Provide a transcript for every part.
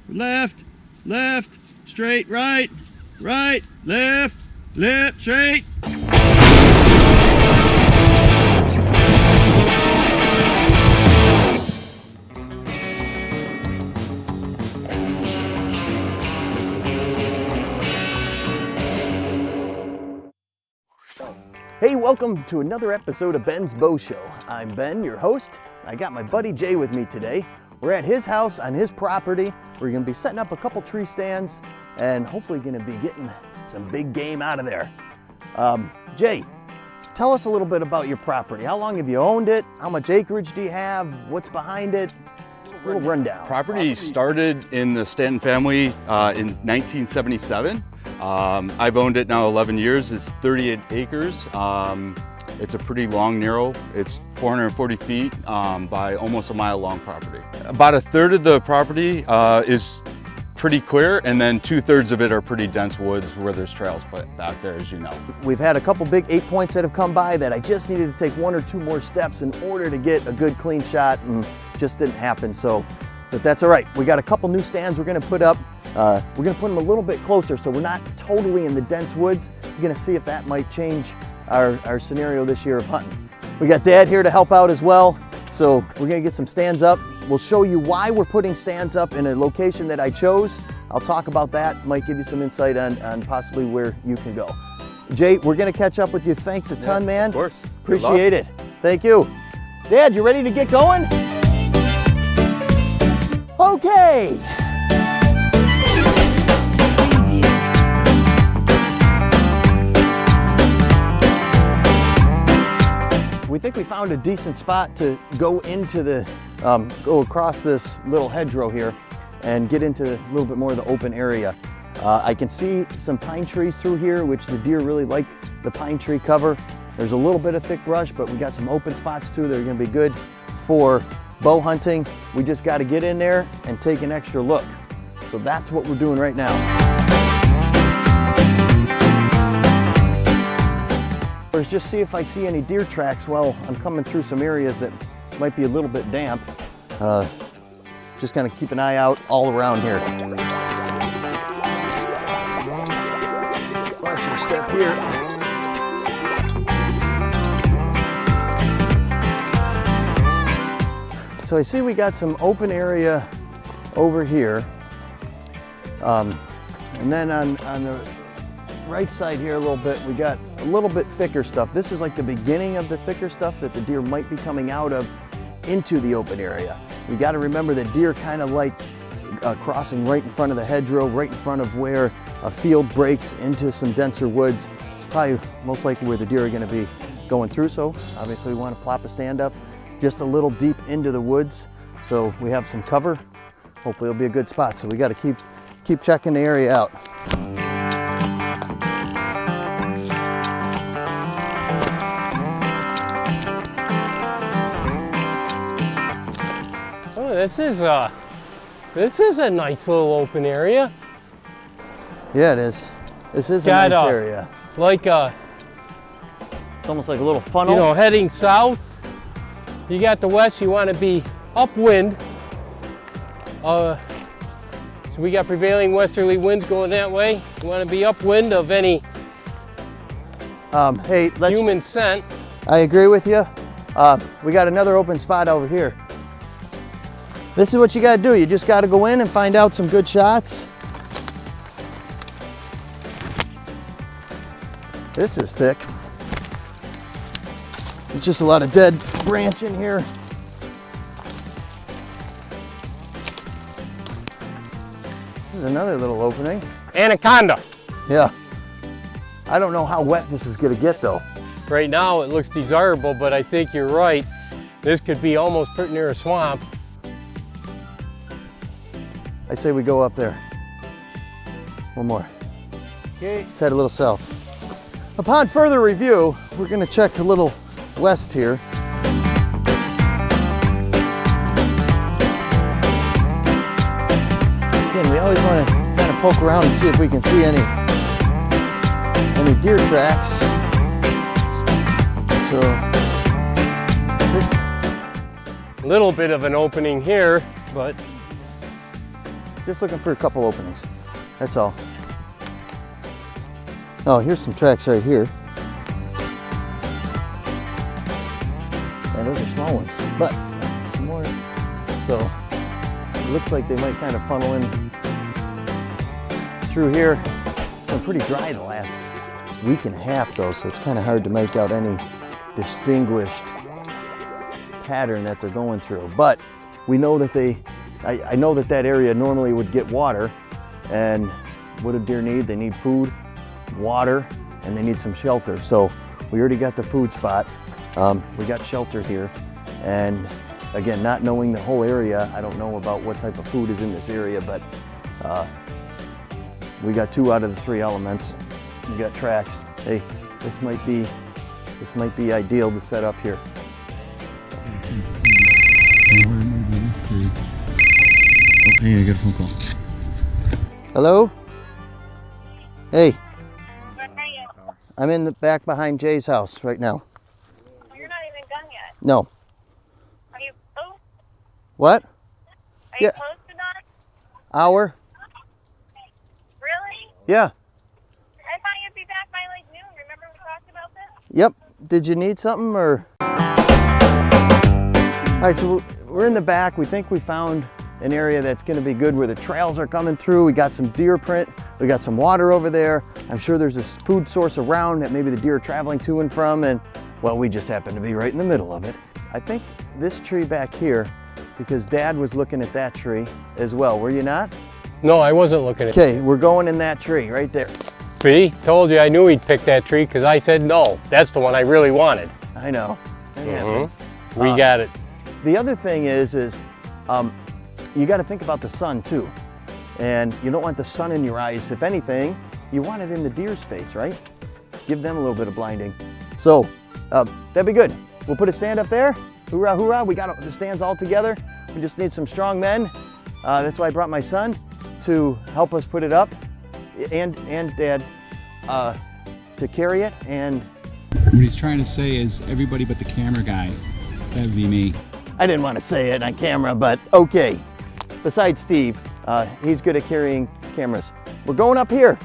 left, left, straight, right, right, left, left, straight. Hey, welcome to another episode of Ben's Bow Show. I'm Ben, your host. I got my buddy Jay with me today. We're at his house on his property. We're gonna be setting up a couple tree stands and hopefully gonna be getting some big game out of there. Jay, tell us a little bit about your property. How long have you owned it? How much acreage do you have? What's behind it? A little rundown. Property started in the Stanton family in 1977. I've owned it now 11 years. It's 38 acres. It's a pretty long, narrow. It's 440 feet by almost a mile long property. About a third of the property is pretty clear, and then 2/3 of it are pretty dense woods where there's trails back there, as you know. We've had a couple big 8-points that have come by that I just needed to take 1 or 2 more steps in order to get a good clean shot, and just didn't happen. So, but that's all right. We got a couple new stands we're gonna put up. We're gonna put them a little bit closer so we're not totally in the dense woods. We're gonna see if that might change our scenario this year of hunting. We got Dad here to help out as well. So we're gonna get some stands up. We'll show you why we're putting stands up in a location that I chose. I'll talk about that, might give you some insight on possibly where you can go. Jay, we're gonna catch up with you. Thanks a ton, man. Of course. Appreciate it. Thank you. Dad, you ready to get going? Okay. We think we found a decent spot to go into the, go across this little hedgerow here and get into a little bit more of the open area. I can see some pine trees through here, which the deer really like the pine tree cover. There's a little bit of thick brush, but we got some open spots too that are gonna be good for bow hunting. We just gotta get in there and take an extra look. So that's what we're doing right now. Just see if I see any deer tracks while I'm coming through some areas that might be a little bit damp. Just kind of keep an eye out all around here. Watch your step here. So I see we got some open area over here. And then on the right side here a little bit, we got a little bit thicker stuff. This is like the beginning of the thicker stuff that the deer might be coming out of into the open area. You got to remember that deer kind of like crossing right in front of the hedgerow, right in front of where a field breaks into some denser woods. It's probably most likely where the deer are going to be going through. So obviously we want to plop a stand up just a little deep into the woods so we have some cover. Hopefully it'll be a good spot. So we got to keep checking the area out. This is a nice little open area. Yeah, it is. This is a nice area. Like it's almost like a little funnel. You know, heading south. You got the west. You want to be upwind. So we got prevailing westerly winds going that way. You want to be upwind of any human scent. I agree with you. We got another open spot over here. This is what you gotta do. You just gotta go in and find out some good shots. This is thick. It's just a lot of dead branch in here. This is another little opening. Anaconda. Yeah. I don't know how wet this is gonna get though. Right now it looks desirable, but I think you're right. This could be almost pretty near a swamp. I say we go up there. One more. Okay. Let's head a little south. Upon further review, we're gonna check a little west here. Again, we always wanna kind of poke around and see if we can see any deer tracks. So, this little bit of an opening here, but Just looking for a couple openings. That's all. Oh, here's some tracks right here. And those are small ones, but some more. So it looks like they might kind of funnel in through here. It's been pretty dry the last week and a half though, so it's kind of hard to make out any distinguished pattern that they're going through. But we know that I know that that area normally would get water, and what do deer need? They need food, water, and they need some shelter. So we already got the food spot. We got shelter here, and again, not knowing the whole area, I don't know about what type of food is in this area, but we got 2 out of the 3 elements. We got tracks. Hey, this might be ideal to set up here. Oh, hey, I got a phone call. Hello? Hey, Where are you? I'm in the back behind Jay's house right now. Oh, you're not even done yet. No. Are you close? What? Are Yeah. you close to done? Hour? Really? Yeah. I thought you'd be back by like noon. Remember we talked about this? Yep. Did you need something or? All right, so we're in the back. We think we found an area that's gonna be good where the trails are coming through. We got some deer print. We got some water over there. I'm sure there's a food source around that maybe the deer are traveling to and from, and well, we just happen to be right in the middle of it. I think this tree back here, because Dad was looking at that tree as well. Were you not? No, I wasn't looking at it. Okay, we're going in that tree right there. See, told you I knew he'd pick that tree because I said no. That's the one I really wanted. I know. We got it. The other thing is you got to think about the sun too. And you don't want the sun in your eyes. If anything, you want it in the deer's face, right? Give them a little bit of blinding. So that'd be good. We'll put a stand up there. Hoorah, hoorah. We got the stands all together. We just need some strong men. That's why I brought my son to help us put it up, and Dad to carry it. And what he's trying to say is everybody but the camera guy. That would be me. I didn't want to say it on camera, but okay. Besides Steve, he's good at carrying cameras. We're going up here.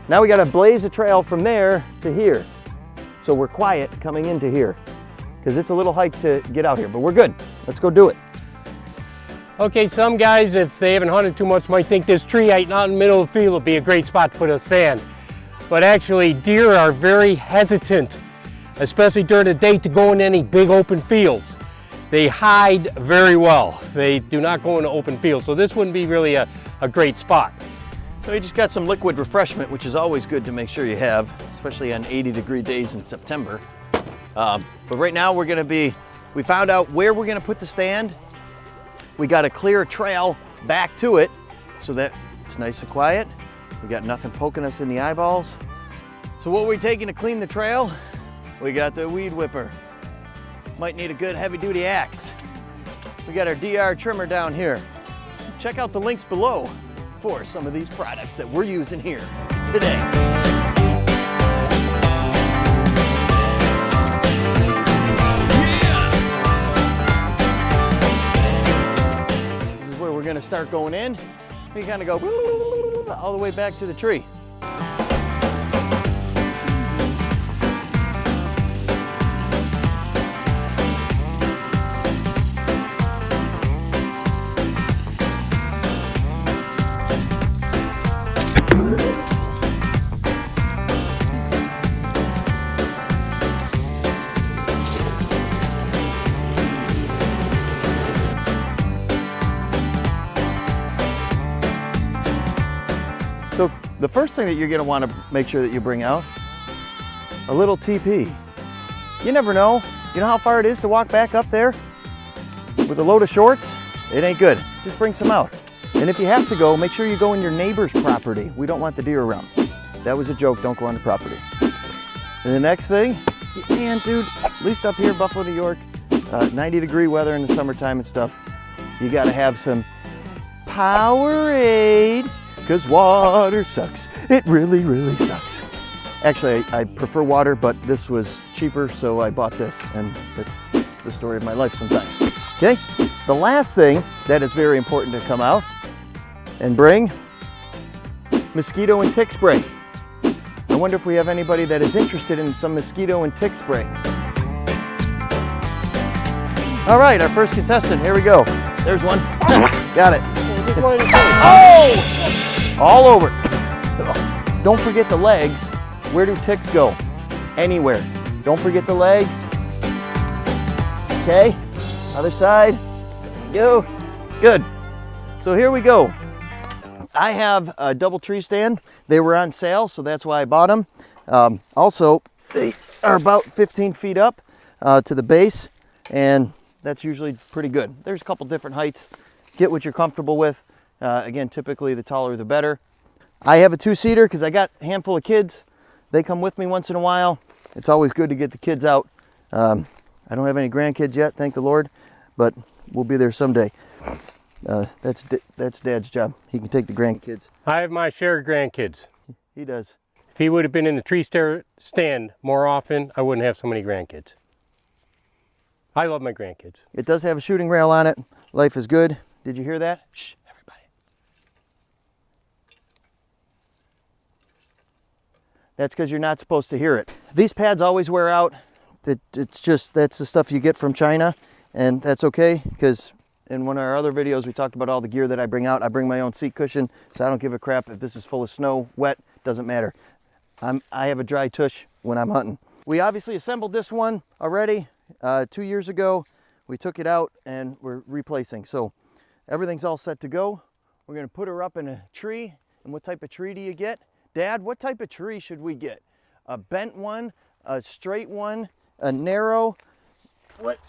Now we got to blaze a trail from there to here. So we're quiet coming into here because it's a little hike to get out here, but we're good. Let's go do it. Okay, some guys, if they haven't hunted too much, might think this tree out in the middle of the field would be a great spot to put a stand. But actually, deer are very hesitant, especially during the day, to go in any big open fields. They hide very well. They do not go into open fields, so this wouldn't be really a great spot. So we just got some liquid refreshment, which is always good to make sure you have, especially on 80-degree days in September. But right now we found out where we're gonna put the stand. We got to clear a trail back to it so that it's nice and quiet. We got nothing poking us in the eyeballs. So what are we taking to clean the trail? We got the weed whipper. Might need a good heavy-duty axe. We got our DR trimmer down here. Check out the links below for some of these products that we're using here today. We're gonna start going in. We kind of go all the way back to the tree. So the first thing that you're gonna wanna make sure that you bring out, a little TP. You never know. You know how far it is to walk back up there with a load of shorts? It ain't good. Just bring some out. And if you have to go, make sure you go in your neighbor's property. We don't want the deer around. That was a joke, don't go on the property. And the next thing, man, dude, at least up here in Buffalo, New York, 90-degree weather in the summertime and stuff, you gotta have some Powerade. Because water sucks. It really, really sucks. Actually, I prefer water, but this was cheaper, so I bought this, and that's the story of my life sometimes. Okay, the last thing that is very important to come out and bring mosquito and tick spray. I wonder if we have anybody that is interested in some mosquito and tick spray. All right, our first contestant, here we go. There's one. Got it. Oh! All over. Don't forget the legs. Where do ticks go? Anywhere. Don't forget the legs. Okay, other side. Go. Good. So here we go. I have a double tree stand. They were on sale, so that's why I bought them. Also, they are about 15 feet up to the base, and that's usually pretty good. There's a couple different heights. Get what you're comfortable with. Again, typically the taller the better. I have a two-seater because I got a handful of kids. They come with me once in a while. It's always good to get the kids out. I don't have any grandkids yet, thank the Lord, but we'll be there someday. That's Dad's job. He can take the grandkids. I have my share of grandkids. He does. If he would have been in the tree stand more often, I wouldn't have so many grandkids. I love my grandkids. It does have a shooting rail on it. Life is good. Did you hear that? Shh, everybody. That's because you're not supposed to hear it. These pads always wear out. It's just, that's the stuff you get from China, and that's okay, because in one of our other videos we talked about all the gear that I bring out. I bring my own seat cushion, so I don't give a crap if this is full of snow, wet, doesn't matter. I have a dry tush when I'm hunting. We obviously assembled this one already 2 years ago. We took it out and we're replacing. So everything's all set to go. We're gonna put her up in a tree. And what type of tree do you get? Dad, what type of tree should we get? A bent one, a straight one, a narrow? What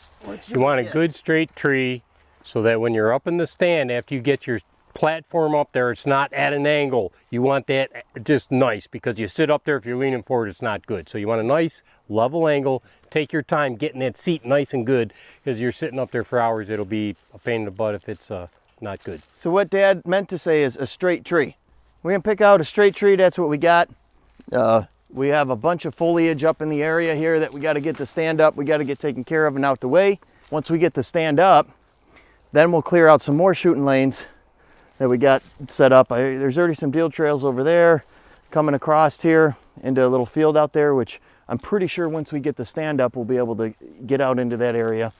You want a good straight tree so that when you're up in the stand, after you get your platform up there, it's not at an angle. You want that just nice, because you sit up there, if you're leaning forward, it's not good. So you want a nice level angle. Take your time getting that seat nice and good, because you're sitting up there for hours. It'll be a pain in the butt if it's not good. So what Dad meant to say is a straight tree. We're gonna pick out a straight tree. That's what we got. We have a bunch of foliage up in the area here that we got to get the stand up. We got to get taken care of and out the way. Once we get the stand up, then we'll clear out some more shooting lanes that we got set up. There's already some deal trails over there coming across here into a little field out there, which I'm pretty sure once we get the stand up, we'll be able to get out into that area.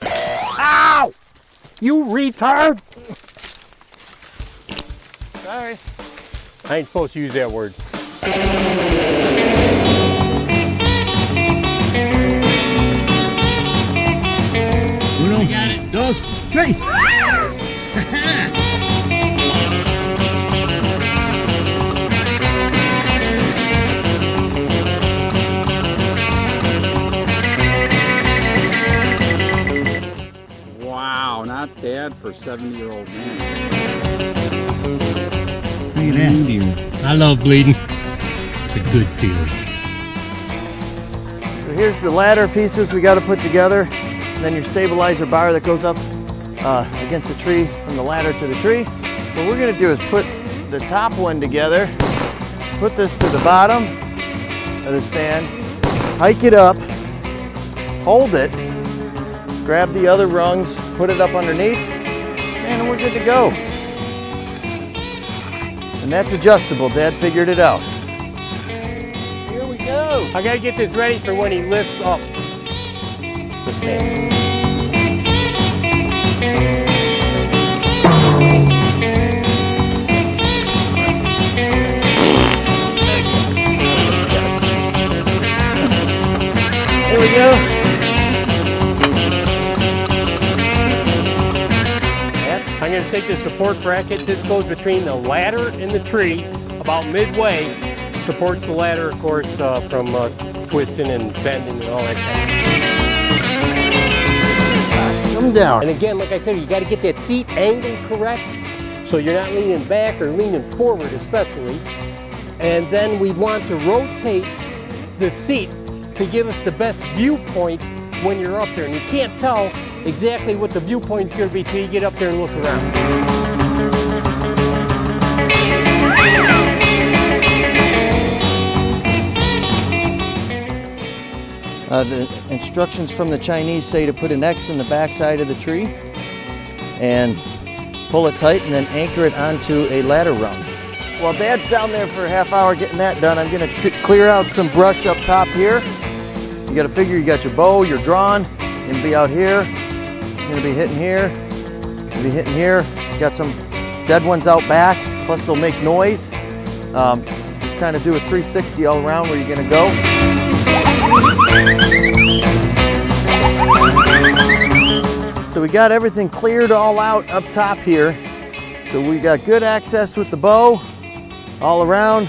Ow! You retard! Sorry. I ain't supposed to use that word. Uno, dos, tres. Wow, not bad for a 70-year-old man. Look at that. I love bleeding. It's a good feeling. So here's the ladder pieces we got to put together. And then your stabilizer bar that goes up against the tree from the ladder to the tree. What we're going to do is put the top one together, put this to the bottom of the stand, hike it up, hold it, grab the other rungs, put it up underneath, and we're good to go. And that's adjustable. Dad figured it out. Here we go. I gotta get this ready for when he lifts up the stand. Here we go. I'm going to take the support bracket. This goes between the ladder and the tree, about midway. Supports the ladder, of course, from twisting and bending and all that kind of stuff. Come down. And again, like I said, you got to get that seat angle correct, so you're not leaning back or leaning forward especially. And then we want to rotate the seat to give us the best viewpoint when you're up there. And you can't tell exactly what the viewpoint is going to be till you get up there and look around. The instructions from the Chinese say to put an X in the back side of the tree, and pull it tight, and then anchor it onto a ladder rung. While Dad's down there for a half hour getting that done, I'm gonna clear out some brush up top here. You gotta figure you got your bow, you're drawn, you're gonna be out here, you're gonna be hitting here, you're gonna be hitting here. You got some dead ones out back, plus they'll make noise. Just kind of do a 360 all around where you're gonna go. So we got everything cleared all out up top here. So we got good access with the bow all around.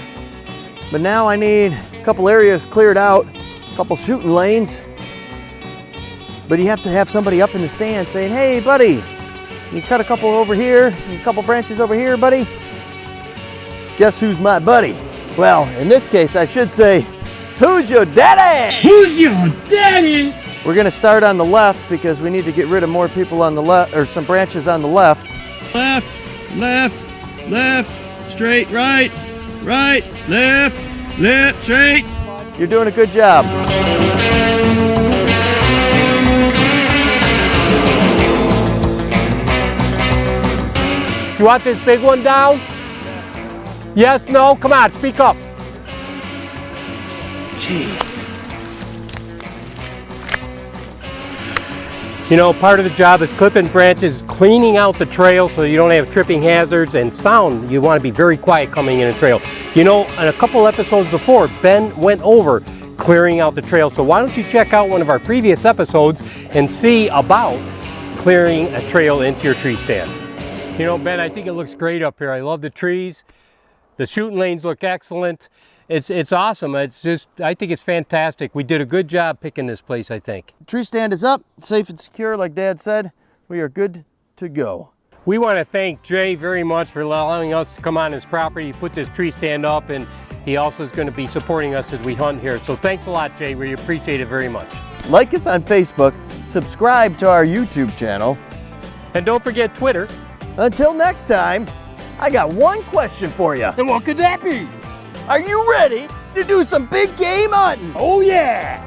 But now I need a couple areas cleared out, a couple shooting lanes. But you have to have somebody up in the stand saying, hey buddy, you cut a couple over here, a couple branches over here, buddy. Guess who's my buddy? Well, in this case, I should say, who's your daddy? Who's your daddy? We're gonna start on the left because we need to get rid of more people on the left, or some branches on the left. Left, left, left, straight, right, right, left, left, straight. You're doing a good job. You want this big one down? Yes, no? Come on, speak up. Jeez. You know, part of the job is clipping branches, cleaning out the trail so you don't have tripping hazards, and sound. You want to be very quiet coming in a trail. You know, in a couple episodes before, Ben went over clearing out the trail. So why don't you check out one of our previous episodes and see about clearing a trail into your tree stand. You know, Ben, I think it looks great up here. I love the trees. The shooting lanes look excellent. It's awesome. It's just, I think it's fantastic. We did a good job picking this place, I think. Tree stand is up, safe and secure, like Dad said. We are good to go. We want to thank Jay very much for allowing us to come on his property, put this tree stand up, and he also is going to be supporting us as we hunt here. So thanks a lot, Jay. We appreciate it very much. Like us on Facebook, subscribe to our YouTube channel. And don't forget Twitter. Until next time, I got one question for you. And what could that be? Are you ready to do some big game hunting? Oh yeah!